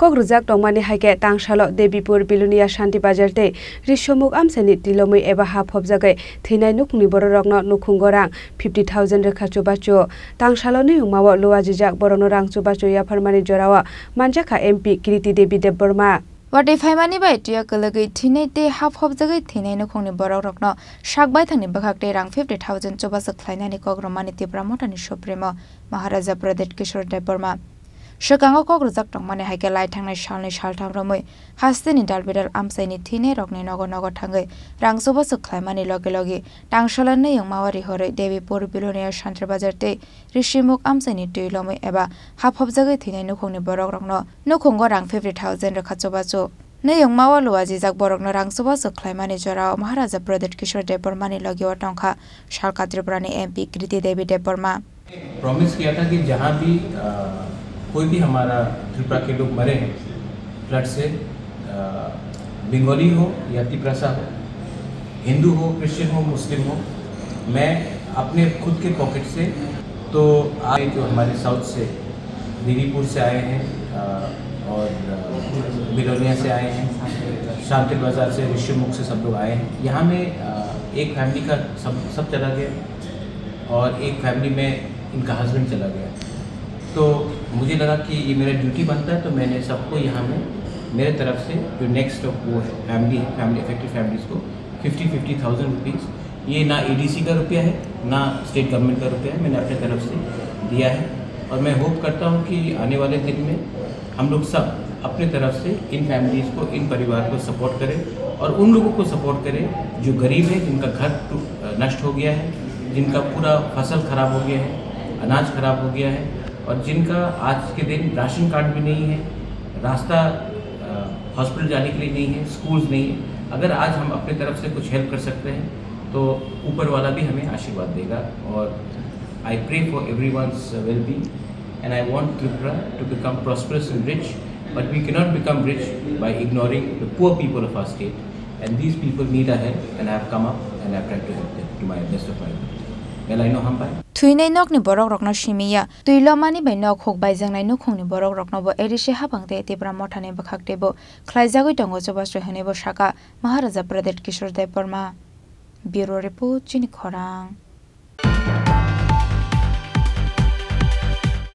Kogrujak Dongmani Haike Tangshalo Debipur Bilunia Shanti Bajarte Rishomuk Amseni Tilomui Eba Hap Hobjagai Thinai Nukni Bororokno Nukhungorang 50,000 Rekha Chubacho Tangshalo ni Umawa Luajijak Borono Rang Chubacho Yafarmani Jorawa Manjaka MP Kiriti Debi Deborma Wadi Faimani by Tia Kalagi Tine de half hobjagay Tine no Koni Borokno, Shak by Tani Bakak rang 50,000 Chobas of Klainani Kogramani Pramotani Shoprimo, Maharaja Pradet Kishore Deborma. Shakango Kogruzak Tongmani Hike Light Tang Shalni Shaltam Romoy, Hastin in Dalbidal Amsani Tine Rogni Nogo Nogo Tangai, Rang Sobas of Klaimani Logilogi, Tang Shalane Young Mawari Hore, Devi Pur Bilonia Shantra Bazarte, Rishimuk Amsani Tuilomi Eba, Hap Hobjagay Tine no Koni Borokno, no Kongo rang 50,000 Rekatsobazo. Ne young Mawa Luazizak Borokno rang Sobas of Klaimani Jora, Maharaja Pradet Kishore Debormani Logio Tonka, Shalkatribrani MP Kriti Devi Deborma. Promise किया था कि जहाँ भी कोई भी हमारा त्रिपुरा के लोग मरे हैं फ्लड से, बंगाली हो या तिपरासा हो, हिंदू हो, क्रिश्चियन हो, मुस्लिम हो, मैं अपने खुद के पॉकेट से तो आए जो हमारे साउथ से देवीपुर से आए हैं और बिलोनिया से आए हैं, शांति बाजार से, ऋषिमुख से सब लोग आए हैं। यहाँ में एक फैमिली का सब चला गया और एक फैमिली में इनका हस्बैंड चला गया। तो मुझे लगा कि ये मेरा ड्यूटी बनता है, तो मैंने सबको यहाँ में मेरे तरफ से जो नेक्स्ट वो फैमिली अफेक्टेड फैमिलीज़ को 50,000 रुपीज़, ये ना एडीसी का रुपया है ना स्टेट गवर्नमेंट का रुपया है, मैंने अपने तरफ से दिया है। और मैं होप करता हूँ कि आने वाले दिन में हम लोग सब अपने तरफ से इन फैमिलीज़ को, इन परिवार को सपोर्ट करें और उन लोगों को सपोर्ट करें जो गरीब है, जिनका घर नष्ट हो गया है, जिनका पूरा फसल ख़राब हो गया है, अनाज ख़राब हो गया है और जिनका आज के दिन राशन कार्ड भी नहीं है, रास्ता हॉस्पिटल जाने के लिए नहीं है, स्कूल्स नहीं है। अगर आज हम अपने तरफ से कुछ हेल्प कर सकते हैं तो ऊपर वाला भी हमें आशीर्वाद देगा। और I pray for everyone's well being and I want Tripura to become prosperous and rich, but we can not become rich by ignoring the poor people of our state and these people need a help and I have come up and I have tried to help them to my best of my ability. Tuinai nok ni borok rokno shimiya tuilomani bai nok hok bai jangnai nukhung ni borok rokno bo erishe habangte tibra mothane bakhakte bo khlaijagoi tongo chobasro hene bo shaka Maharaja Pradet Kishore Deborma. Bureau Report Chini Khorang.